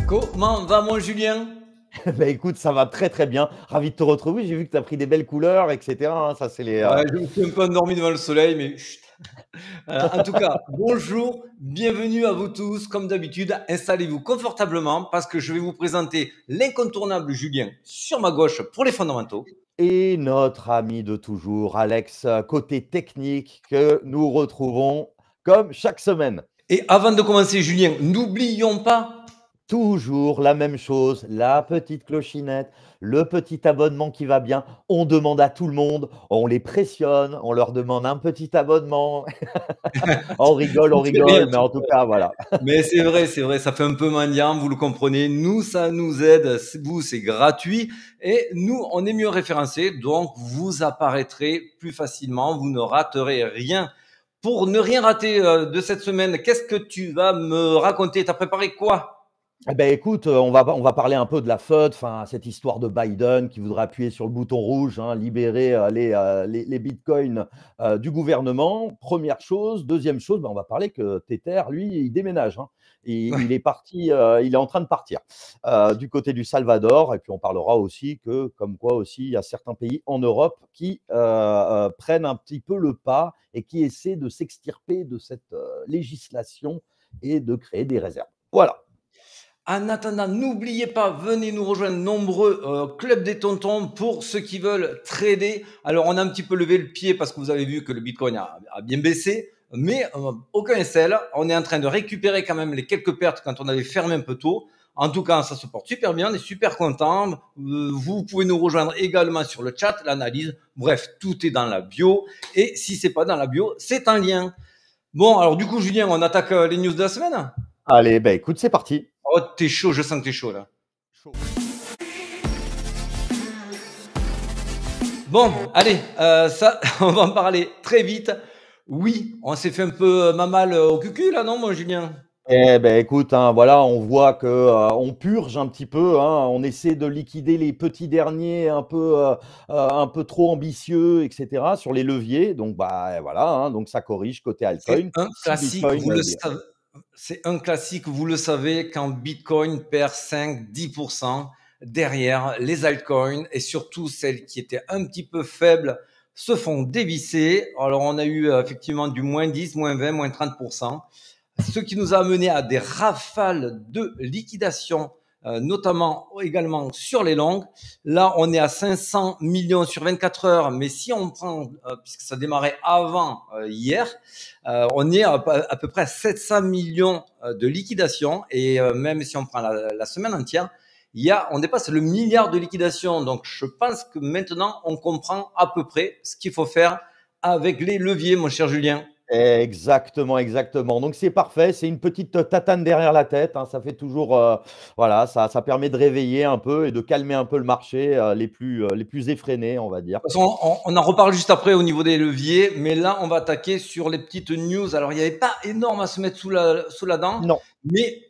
Comment va mon Julien? Bah écoute, ça va très très bien. Ravi de te retrouver. J'ai vu que tu as pris des belles couleurs, etc., hein. Ça, c'est les. Ouais, je me suis un peu endormi devant le soleil, mais chut. En tout cas, bonjour, bienvenue à vous tous. Comme d'habitude, installez-vous confortablement parce que je vais vous présenter l'incontournable Julien sur ma gauche pour les fondamentaux. Et notre ami de toujours, Alex, côté technique, que nous retrouvons comme chaque semaine. Et avant de commencer, Julien, n'oublions pas. Toujours la même chose, la petite clochinette, le petit abonnement qui va bien. On demande à tout le monde, on les pressionne, on leur demande un petit abonnement. Tu On me fais rire, rigole, mais en tout cas, voilà. mais c'est vrai, ça fait un peu mendiant, vous le comprenez. Nous, ça nous aide. Vous, c'est gratuit. Et nous, on est mieux référencés. Donc, vous apparaîtrez plus facilement. Vous ne raterez rien. Pour ne rien rater de cette semaine, qu'est-ce que tu vas me raconter? T'as préparé quoi? Eh ben, écoute, on va parler un peu de la FUD, enfin, cette histoire de Biden qui voudrait appuyer sur le bouton rouge, hein, libérer les bitcoins du gouvernement. Première chose. Deuxième chose, ben, on va parler que Tether, lui, il déménage, hein. Il est parti, il est en train de partir du côté du Salvador. Et puis on parlera aussi que, comme quoi aussi, il y a certains pays en Europe qui prennent un petit peu le pas et qui essaient de s'extirper de cette législation et de créer des réserves. Voilà. En attendant, n'oubliez pas, venez nous rejoindre nombreux clubs des tontons pour ceux qui veulent trader. Alors, on a un petit peu levé le pied parce que vous avez vu que le Bitcoin a bien baissé, mais aucun SL. On est en train de récupérer quand même les quelques pertes quand on avait fermé un peu tôt. En tout cas, ça se porte super bien, on est super contents. Vous pouvez nous rejoindre également sur le chat, l'analyse. Bref, tout est dans la bio. Et si c'est pas dans la bio, c'est un lien. Bon, alors du coup, Julien, on attaque les news de la semaine. Allez, ben écoute, c'est parti. Oh, t'es chaud, je sens que t'es chaud là. Bon, allez, ça, on va en parler très vite. Oui, on s'est fait un peu mal au cucu là, non, mon Julien? Eh ben écoute, hein, voilà, on voit que on purge un petit peu, hein, on essaie de liquider les petits derniers un peu trop ambitieux, etc. sur les leviers. Donc bah voilà, hein, donc ça corrige côté C'est altcoin. un Si classique, Bitcoin vous le bien. savez. C'est un classique, vous le savez, quand Bitcoin perd 5-10%, derrière, les altcoins et surtout celles qui étaient un petit peu faibles se font dévisser. Alors, on a eu effectivement du moins 10, moins 20, moins 30%. Ce qui nous a amené à des rafales de liquidation, notamment également sur les longues. Là, on est à 500 millions sur 24 heures, mais si on prend, puisque ça démarrait avant hier, on est à peu près à 700 millions de liquidation. Et même si on prend la semaine entière, on dépasse le milliard de liquidation. Donc, je pense que maintenant, on comprend à peu près ce qu'il faut faire avec les leviers, mon cher Julien. Exactement, exactement. Donc c'est parfait, c'est une petite tatane derrière la tête, hein. Ça fait toujours, voilà, ça permet de réveiller un peu et de calmer un peu le marché, les plus effrénés, on va dire. De toute façon, on en reparle juste après au niveau des leviers, mais là, on va attaquer sur les petites news. Alors, il n'y avait pas énorme à se mettre sous la dent, Non. mais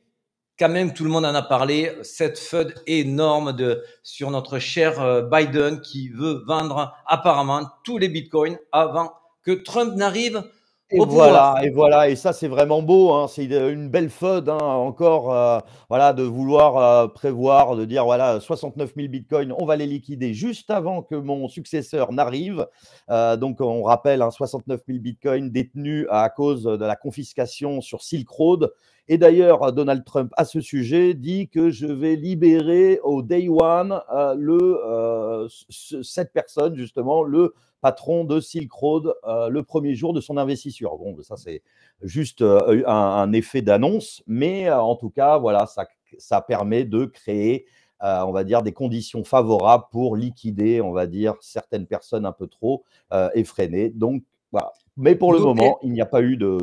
quand même, tout le monde en a parlé. Cette FUD énorme sur notre cher Biden qui veut vendre apparemment tous les bitcoins avant que Trump n'arrive Et au pouvoir. voilà, et voilà, et ça c'est vraiment beau, hein. C'est une belle FUD, hein, encore, voilà, de vouloir prévoir, de dire voilà, 69 000 bitcoins, on va les liquider juste avant que mon successeur n'arrive. Donc on rappelle, hein, 69 000 bitcoins détenus à cause de la confiscation sur Silk Road. Et d'ailleurs, Donald Trump, à ce sujet, dit que je vais libérer au day one cette personne, justement, le patron de Silk Road, le premier jour de son investiture. Bon, ça, c'est juste un effet d'annonce, mais en tout cas, voilà, ça permet de créer, on va dire, des conditions favorables pour liquider, on va dire, certaines personnes un peu trop effrénées. Donc, voilà. Mais pour le Notez, moment, il n'y a pas eu de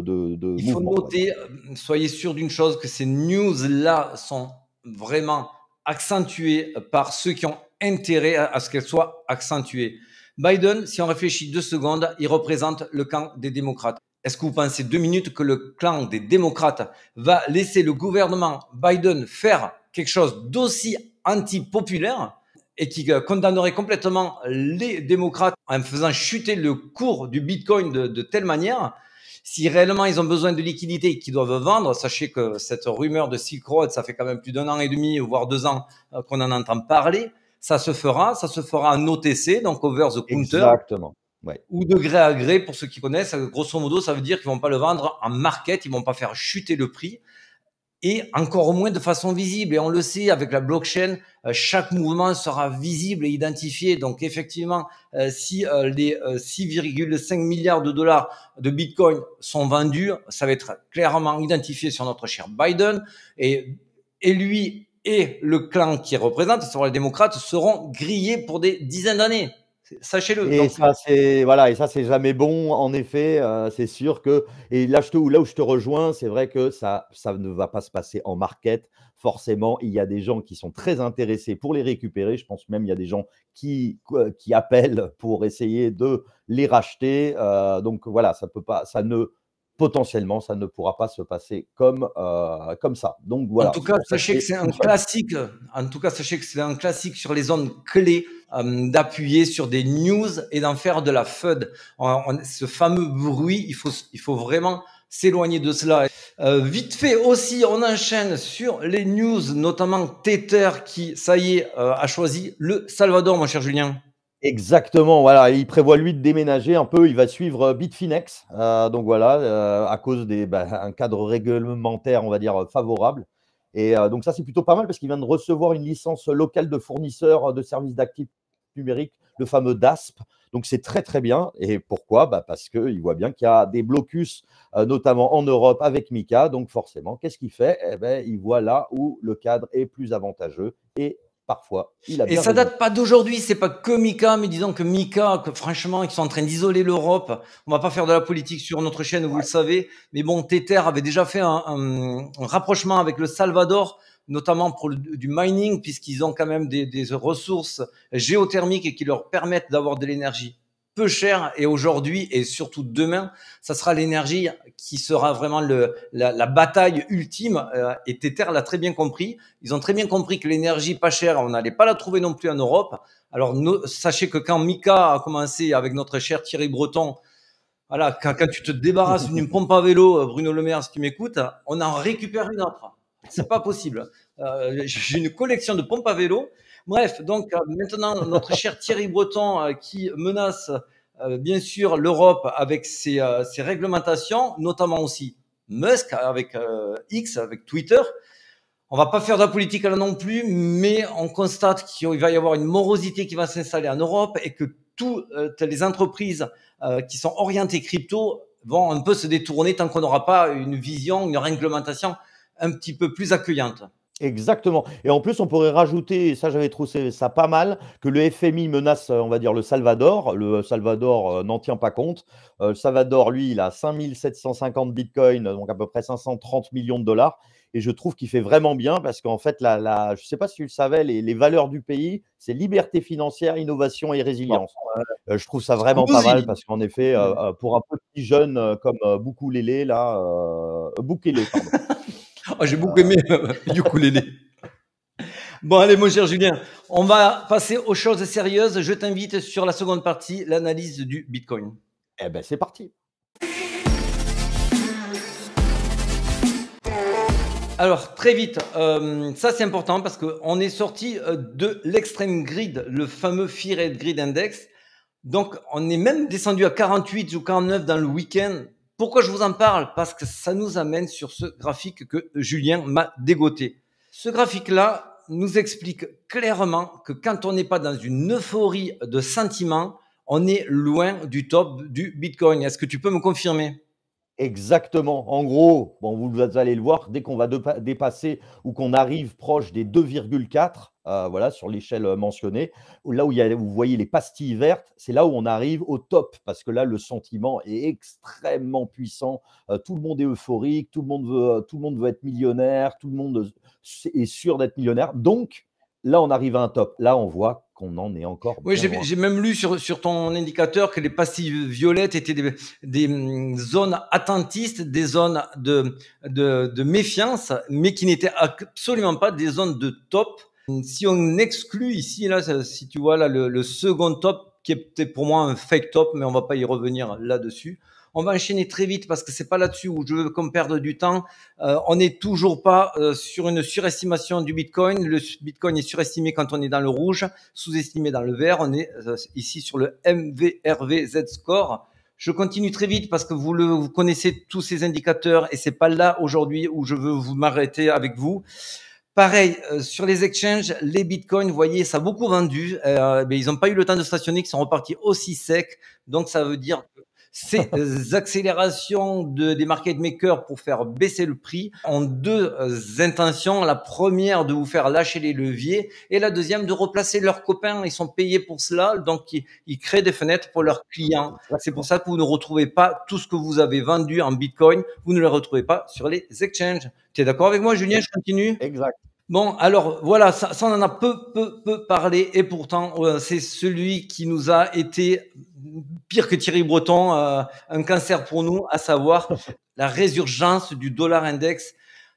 il faut mouvement, on va dire. noter, soyez sûr d'une chose, que ces news-là sont vraiment accentuées par ceux qui ont intérêt à ce qu'elles soient accentuées. Biden, si on réfléchit 2 secondes, il représente le camp des démocrates. Est-ce que vous pensez 2 minutes que le clan des démocrates va laisser le gouvernement Biden faire quelque chose d'aussi anti-populaire et qui condamnerait complètement les démocrates en faisant chuter le cours du Bitcoin de telle manière? Si réellement ils ont besoin de liquidités et qu'ils doivent vendre, sachez que cette rumeur de Silk Road, ça fait quand même plus d'1 an et demi, voire 2 ans qu'on en entend parler. Ça se fera en OTC, donc over the counter, Exactement. Ouais. ou de gré à gré pour ceux qui connaissent. Grosso modo, ça veut dire qu'ils vont pas le vendre en market, ils vont pas faire chuter le prix. Et encore moins de façon visible. Et on le sait, avec la blockchain, chaque mouvement sera visible et identifié. Donc effectivement, si les 6,5 milliards de dollars de Bitcoin sont vendus, ça va être clairement identifié sur notre cher Biden. Et lui et le clan qui représente, sur les démocrates, seront grillés pour des dizaines d'années. Sachez-le. Et Donc, ça, c'est jamais bon, en effet. C'est sûr que, et là, là où je te rejoins, c'est vrai que ça ne va pas se passer en market. Forcément, il y a des gens qui sont très intéressés pour les récupérer. Je pense même il y a des gens qui appellent pour essayer de les racheter. Donc voilà, ça peut pas, potentiellement, ça ne pourra pas se passer comme ça. Donc en voilà, tout c'est cas, pour ça que sachez que c'est c'est un une fun. classique. En tout cas, sachez que c'est un classique sur les zones clés, d'appuyer sur des news et d'en faire de la FUD. Ce fameux bruit, il faut vraiment s'éloigner de cela. Vite fait aussi, on enchaîne sur les news, notamment Tether qui, ça y est, a choisi le Salvador, mon cher Julien. Exactement, voilà, il prévoit lui de déménager un peu, il va suivre Bitfinex, donc voilà, à cause un cadre réglementaire, on va dire, favorable. Et donc ça, c'est plutôt pas mal parce qu'il vient de recevoir une licence locale de fournisseur de services d'actifs numériques, le fameux DASP. Donc c'est très très bien. Et pourquoi? Parce qu'il voit bien qu'il y a des blocus, notamment en Europe avec Mika. Donc forcément, qu'est-ce qu'il fait? Eh ben, il voit là où le cadre est plus avantageux et parfois, il a Et bien ça raison. date pas d'aujourd'hui, c'est pas que Mika, mais disons que Mika, que franchement, ils sont en train d'isoler l'Europe. On va pas faire de la politique sur notre chaîne, vous le savez, mais bon, Tether avait déjà fait un rapprochement avec le Salvador, notamment pour du mining, puisqu'ils ont quand même des ressources géothermiques et qui leur permettent d'avoir de l'énergie peu chère. Et aujourd'hui, et surtout demain, ça sera l'énergie qui sera vraiment la bataille ultime. Et Tether l'a très bien compris. Ils ont très bien compris que l'énergie pas chère, on n'allait pas la trouver non plus en Europe. Alors, sachez que quand Mika a commencé avec notre cher Thierry Breton, voilà, quand tu te débarrasses d'une pompe à vélo, Bruno Le Maire, si tu m'écoutes, on en récupère une autre. C'est pas possible. J'ai une collection de pompes à vélo. Bref, donc maintenant, notre cher Thierry Breton qui menace bien sûr l'Europe avec ses réglementations, notamment aussi Musk avec X, avec Twitter. On va pas faire de la politique là non plus, mais on constate qu'il va y avoir une morosité qui va s'installer en Europe et que toutes les entreprises qui sont orientées crypto vont un peu se détourner tant qu'on n'aura pas une vision, une réglementation un petit peu plus accueillante. Exactement. Et en plus, on pourrait rajouter, et ça j'avais trouvé ça pas mal, que le FMI menace, on va dire, le Salvador. Le Salvador n'en tient pas compte. Le Salvador, lui, il a 5 750 bitcoins, donc à peu près 530 millions de dollars. Et je trouve qu'il fait vraiment bien parce qu'en fait, je ne sais pas si tu le savais, les valeurs du pays, c'est liberté financière, innovation et Bon, résilience. Je trouve ça vraiment pas mal Squeezie. parce qu'en effet, pour un petit jeune comme Boukoulélé, là, Boukélé, pardon. Oh, j'ai beaucoup aimé ukulélé. Bon, allez, mon cher Julien, on va passer aux choses sérieuses. Je t'invite sur la seconde partie, l'analyse du Bitcoin. Eh ben, c'est parti. Alors, très vite, ça c'est important parce qu'on est sorti de l'extreme grid, le fameux Fear and Grid Index. Donc, on est même descendu à 48 ou 49 dans le week-end. Pourquoi je vous en parle? Parce que ça nous amène sur ce graphique que Julien m'a dégoté. Ce graphique-là nous explique clairement que quand on n'est pas dans une euphorie de sentiments, on est loin du top du Bitcoin. Est-ce que tu peux me confirmer? Exactement. En gros, bon, vous allez le voir, dès qu'on va dépasser ou qu'on arrive proche des 2,4, voilà, sur l'échelle mentionnée, là où vous voyez les pastilles vertes, c'est là où on arrive au top, parce que là, le sentiment est extrêmement puissant. Tout le monde est euphorique, tout le monde veut être millionnaire, tout le monde est sûr d'être millionnaire. Donc, là, on arrive à un top. Là, on voit qu'on en est encore Oui, bien loin. j'ai même lu sur ton indicateur que les pastilles violettes étaient des zones attentistes, des zones de méfiance, mais qui n'étaient absolument pas des zones de top. Si on exclut ici, là, si tu vois là le second top, qui était pour moi un fake top, mais on va pas y revenir là-dessus. On va enchaîner très vite parce que c'est pas là-dessus où je veux qu'on perde du temps. On n'est toujours pas sur une surestimation du Bitcoin. Le Bitcoin est surestimé quand on est dans le rouge, sous-estimé dans le vert. On est ici sur le MVRV Z-Score. Je continue très vite parce que vous connaissez tous ces indicateurs et c'est pas là aujourd'hui où je veux vous m'arrêter avec vous. Pareil, sur les exchanges, les bitcoins, vous voyez, ça a beaucoup vendu. Mais ils n'ont pas eu le temps de stationner, qu'ils sont repartis aussi secs. Donc, ça veut dire que ces accélérations des market makers pour faire baisser le prix ont deux intentions. La première, de vous faire lâcher les leviers. Et la deuxième, de replacer leurs copains. Ils sont payés pour cela. Donc, ils créent des fenêtres pour leurs clients. C'est pour ça que vous ne retrouvez pas tout ce que vous avez vendu en bitcoin. Vous ne le retrouvez pas sur les exchanges. Tu es d'accord avec moi, Julien? Je continue. Exact. Bon, alors voilà, ça on en a peu parlé et pourtant c'est celui qui nous a été pire que Thierry Breton, un cancer pour nous, à savoir la résurgence du dollar index.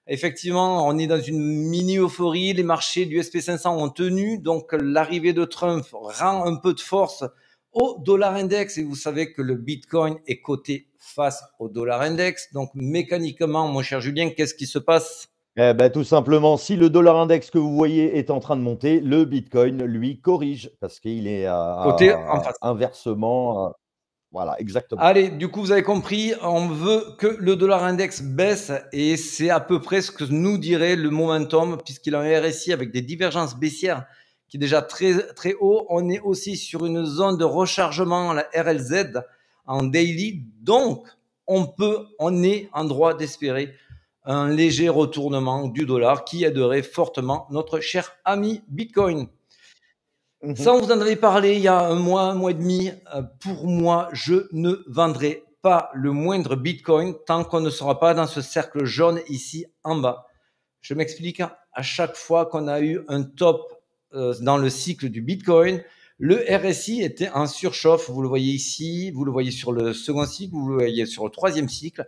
Effectivement, on est dans une mini euphorie, les marchés du SP500 ont tenu, donc l'arrivée de Trump rend un peu de force au dollar index et vous savez que le Bitcoin est coté face au dollar index. Donc mécaniquement, mon cher Julien, qu'est-ce qui se passe? Eh ben, tout simplement, si le dollar index que vous voyez est en train de monter, le Bitcoin, lui, corrige parce qu'il est Coté en face. inversement. Voilà, exactement. Allez, du coup, vous avez compris, on veut que le dollar index baisse et c'est à peu près ce que nous dirait le momentum puisqu'il a un RSI avec des divergences baissières qui est déjà très haut. On est aussi sur une zone de rechargement, la RLZ, en daily. Donc, on est en droit d'espérer un léger retournement du dollar qui aiderait fortement notre cher ami Bitcoin. Ça, on vous en avait parlé il y a un mois et demi. Pour moi, je ne vendrai pas le moindre Bitcoin tant qu'on ne sera pas dans ce cercle jaune ici en bas. Je m'explique. À chaque fois qu'on a eu un top dans le cycle du Bitcoin, le RSI était en surchauffe. Vous le voyez ici, vous le voyez sur le second cycle, vous le voyez sur le troisième cycle,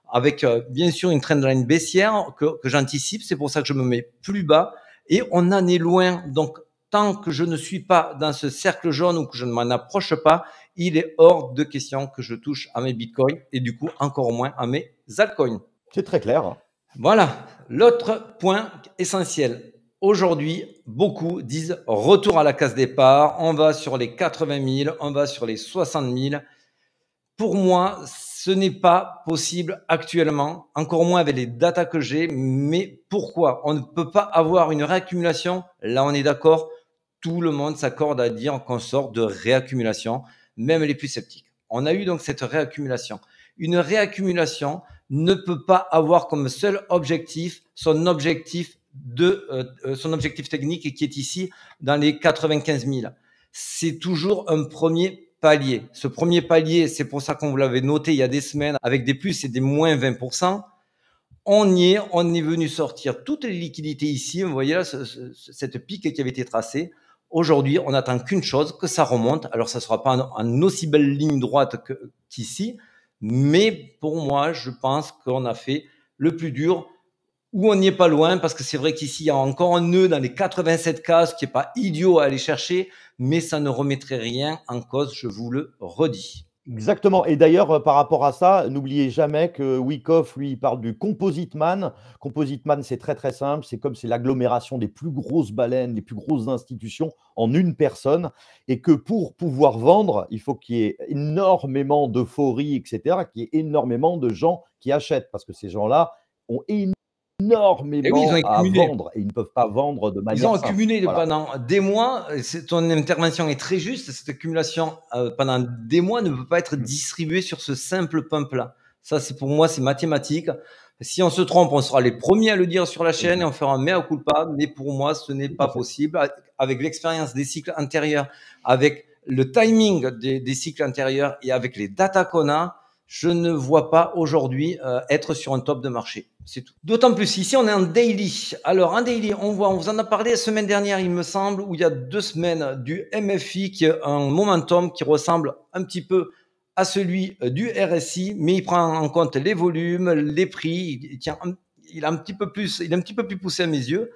avec bien sûr une trendline baissière que j'anticipe. C'est pour ça que je me mets plus bas. Et on en est loin. Donc, tant que je ne suis pas dans ce cercle jaune ou que je ne m'en approche pas, il est hors de question que je touche à mes bitcoins et du coup encore moins à mes altcoins. C'est très clair. Voilà. L'autre point essentiel. Aujourd'hui, beaucoup disent retour à la case départ. On va sur les 80 000, on va sur les 60 000. Pour moi, ce n'est pas possible actuellement, encore moins avec les datas que j'ai. Mais pourquoi? On ne peut pas avoir une réaccumulation. Là, on est d'accord. Tout le monde s'accorde à dire qu'on sort de réaccumulation, même les plus sceptiques. On a eu donc cette réaccumulation. Une réaccumulation ne peut pas avoir comme seul objectif son objectif technique qui est ici dans les 95 000. C'est toujours un premier palier. Ce premier palier, c'est pour ça qu'on vous l'avait noté il y a des semaines avec des plus et des moins 20%. On est venu sortir toutes les liquidités ici. Vous voyez là, cette pique qui avait été tracée. Aujourd'hui, on n'attend qu'une chose, que ça remonte. Alors, ça ne sera pas en aussi belle ligne droite qu'ici, mais pour moi, je pense qu'on a fait le plus dur, où on n'y est pas loin, parce que c'est vrai qu'ici, il y a encore un nœud dans les 87 cases, qui n'est pas idiot à aller chercher, mais ça ne remettrait rien en cause, je vous le redis. Exactement. Et d'ailleurs, par rapport à ça, n'oubliez jamais que Wyckoff, lui, il parle du Composite Man. Composite Man, c'est très très simple. C'est l'agglomération des plus grosses baleines, des plus grosses institutions en une personne. Et que pour pouvoir vendre, il faut qu'il y ait énormément d'euphorie, etc., qu'il y ait énormément de gens qui achètent. Parce que ces gens-là ont Et oui, ils ont énormément à accumulé. vendre et ils ne peuvent pas vendre de Ils ont manière simple. accumulé Voilà. pendant des mois. Ton intervention est très juste. Cette accumulation pendant des mois ne peut pas être distribuée sur ce simple pump-là. Ça, c'est pour moi, c'est mathématique. Si on se trompe, on sera les premiers à le dire sur la chaîne et on fera un mea culpa. Mais pour moi, ce n'est pas possible. Avec l'expérience des cycles antérieurs, avec le timing des cycles antérieurs et avec les data qu'on a, je ne vois pas aujourd'hui être sur un top de marché. C'est tout. D'autant plus, ici, on est en daily. Alors, en daily, on vous en a parlé la semaine dernière, il me semble, ou il y a 2 semaines, du MFI, qui est un momentum qui ressemble un petit peu à celui du RSI, mais il prend en compte les volumes, les prix. Il est un petit peu plus poussé à mes yeux.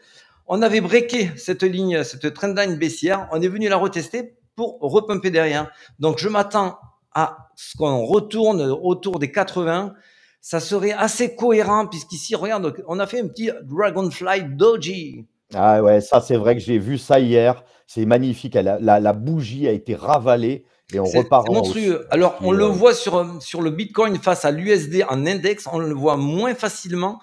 On avait breaké cette ligne, cette trendline baissière. On est venu la retester pour repumper derrière. Donc, je m'attends à ce qu'on retourne autour des 80, ça serait assez cohérent puisqu'ici, regarde, on a fait un petit Dragonfly Doji. Ah ouais, ça c'est vrai que j'ai vu ça hier. C'est magnifique. La bougie a été ravalée et on C'est repart en hausse. monstrueux. Alors, Ce on qui est, le voit sur le Bitcoin face à l'USD en index, on le voit moins facilement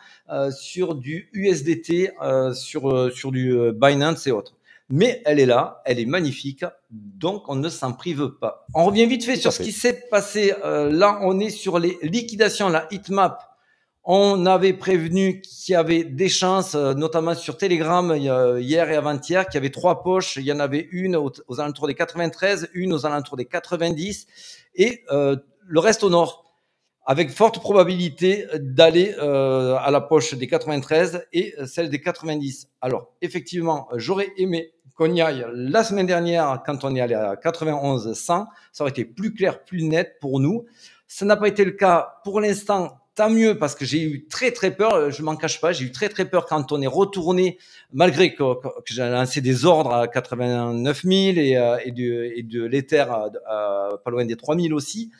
sur du USDT, sur du Binance et autres. Mais elle est là, elle est magnifique, donc on ne s'en prive pas. On revient vite fait tout sur à ce qui fait. s'est passé. Là, on est sur les liquidations, la heatmap. On avait prévenu qu'il y avait des chances, notamment sur Telegram hier et avant-hier, qu'il y avait 3 poches. Il y en avait une aux alentours des 93, une aux alentours des 90 et le reste au nord, avec forte probabilité d'aller à la poche des 93 et celle des 90. Alors, effectivement, j'aurais aimé qu'on y aille la semaine dernière quand on est allé à 91 100. Ça aurait été plus clair, plus net pour nous. Ça n'a pas été le cas pour l'instant. Tant mieux parce que j'ai eu très très peur, je m'en cache pas, j'ai eu très très peur quand on est retourné, malgré que j'ai lancé des ordres à 89 000 et de l'Ether pas loin des 3000 aussi.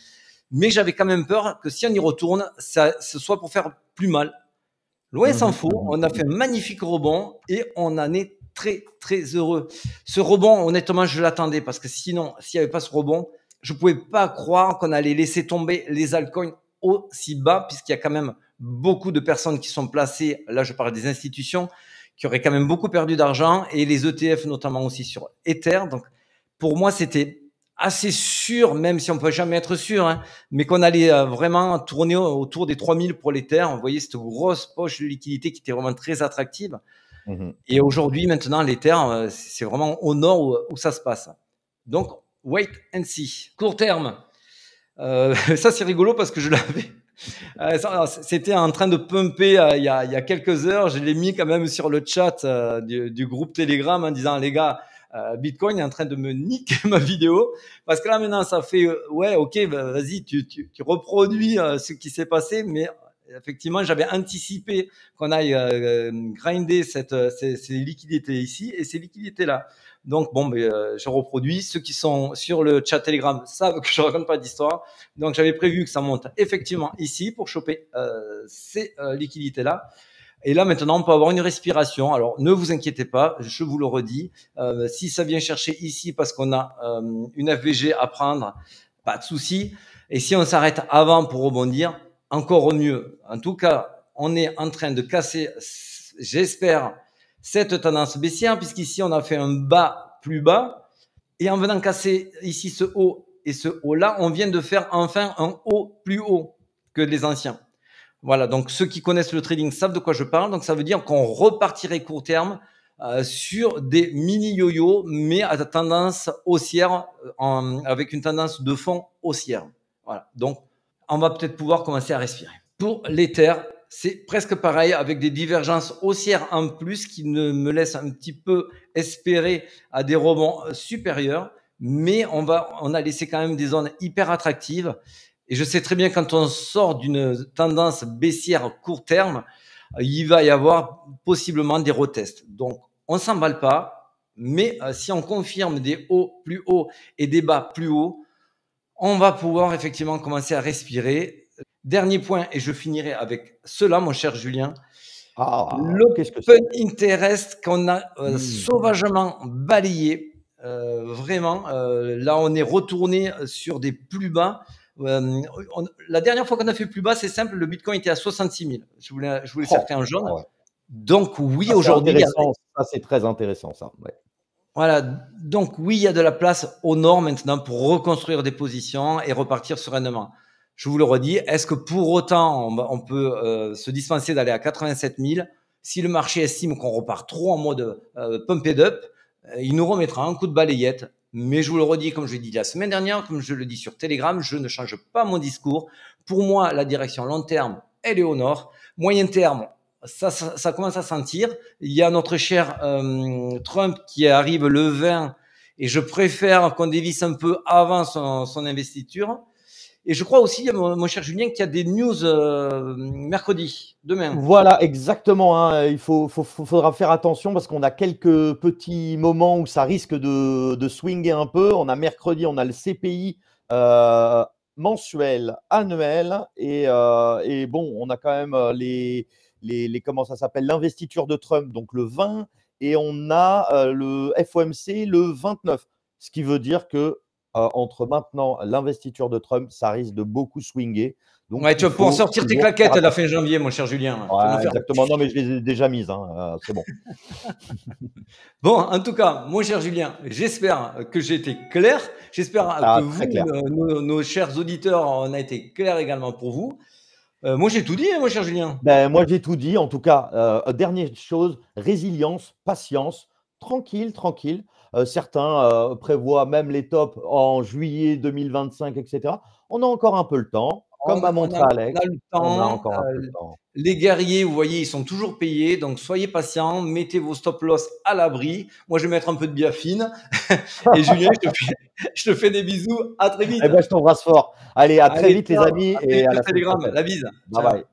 Mais j'avais quand même peur que si on y retourne, ce soit pour faire plus mal. Loin s'en faut, on a fait un magnifique rebond et on en est très très heureux. Ce rebond, honnêtement, je l'attendais parce que sinon, s'il n'y avait pas ce rebond, je ne pouvais pas croire qu'on allait laisser tomber les altcoins aussi bas, puisqu'il y a quand même beaucoup de personnes qui sont placées, là je parle des institutions, qui auraient quand même beaucoup perdu d'argent, et les ETF notamment aussi sur Ether. Donc pour moi, c'était assez sûr, même si on ne peut jamais être sûr, hein, mais qu'on allait vraiment tourner autour des 3000 pour l'Ether. On voyait cette grosse poche de liquidité qui était vraiment très attractive. Et aujourd'hui, maintenant, l'Ether, c'est vraiment au nord où ça se passe. Donc, wait and see. Court terme, ça c'est rigolo parce que je l'avais. C'était en train de pumper il y a quelques heures. Je l'ai mis quand même sur le chat du groupe Telegram en disant les gars, Bitcoin est en train de me niquer ma vidéo parce que là maintenant ça fait ouais ok vas-y tu reproduis ce qui s'est passé, mais effectivement j'avais anticipé qu'on aille grinder ces liquidités ici et ces liquidités là. Donc bon, je reproduis. Ceux qui sont sur le chat Telegram savent que je raconte pas d'histoire. Donc j'avais prévu que ça monte effectivement ici pour choper ces liquidités-là. Et là maintenant, on peut avoir une respiration. Alors ne vous inquiétez pas, je vous le redis. Si ça vient chercher ici parce qu'on a une FVG à prendre, pas de souci. Et si on s'arrête avant pour rebondir, encore mieux. En tout cas, on est en train de casser, j'espère, cette tendance baissière, puisqu'ici on a fait un bas plus bas, et en venant casser ici ce haut et ce haut là, on vient de faire enfin un haut plus haut que les anciens. Voilà, donc ceux qui connaissent le trading savent de quoi je parle. Donc ça veut dire qu'on repartirait court terme sur des mini yo-yo, mais à tendance haussière, avec une tendance de fond haussière. Voilà, donc on va peut-être pouvoir commencer à respirer. Pour l'Ether, c'est presque pareil, avec des divergences haussières en plus qui me laissent un petit peu espérer à des rebonds supérieurs, mais on a laissé quand même des zones hyper attractives. Et je sais très bien quand on sort d'une tendance baissière court terme, il va y avoir possiblement des retests. Donc, on ne s'emballe pas, mais si on confirme des hauts plus hauts et des bas plus hauts, on va pouvoir effectivement commencer à respirer. Dernier point, et je finirai avec cela, mon cher Julien. Qu'est-ce que L'open c'est? interest qu'on a sauvagement balayé. Vraiment, là, on est retourné sur des plus bas. La dernière fois qu'on a fait plus bas, c'est simple, le Bitcoin était à 66 000. Je voulais cercler en jaune. Ouais. Donc oui, Ça, c'est aujourd'hui, intéressant. Ça, c'est très intéressant, ça. Ouais. voilà. Donc oui, il y a de la place au nord maintenant pour reconstruire des positions et repartir sereinement. Je vous le redis, est-ce que pour autant on peut se dispenser d'aller à 87 000? Si le marché estime qu'on repart trop en mode pump it up, il nous remettra un coup de balayette. Mais je vous le redis, comme je l'ai dit la semaine dernière, comme je le dis sur Telegram, je ne change pas mon discours. Pour moi, la direction long terme, elle est au nord. Moyen terme, ça commence à sentir. Il y a notre cher Trump qui arrive le 20 et je préfère qu'on dévisse un peu avant son investiture. Et je crois aussi, mon cher Julien, qu'il y a des news mercredi, demain. Voilà, exactement. Hein. Faudra faire attention parce qu'on a quelques petits moments où ça risque de swinger un peu. On a mercredi, on a le CPI mensuel, annuel, et bon, on a quand même comment ça s'appelle, l'investiture de Trump, donc le 20, et on a le FOMC le 29, ce qui veut dire que entre maintenant l'investiture de Trump, ça risque de beaucoup swinguer. Donc, Ouais, tu il vas pouvoir faut sortir tes toujours faire claquettes à la attention. fin janvier, mon cher Julien. Tu vas nous Ouais, faire. exactement. Non, mais je les ai déjà mises, hein, c'est bon. Bon, en tout cas, mon cher Julien, j'espère que j'ai été clair. J'espère que Ah, vous, très clair. nos chers auditeurs, on a été clair également pour vous. Moi, j'ai tout dit, hein, mon cher Julien. Ben, moi, j'ai tout dit. En tout cas, dernière chose, résilience, patience, tranquille, tranquille. Certains prévoient même les tops en juillet 2025, etc. On a encore un peu le temps. Comme m'a On montré a Alex, le on a temps. encore un peu le temps. Les guerriers, vous voyez, ils sont toujours payés. Donc, soyez patients. Mettez vos stop loss à l'abri. Moi, je vais mettre un peu de biafine. Et Julien, je te fais des bisous. À très vite. Eh ben, je t'embrasse fort. Allez, à très Allez, vite, les ciao. amis, À très et vite à sur la semaine Telegram. prochaine. La bise. Bye Ciao. bye.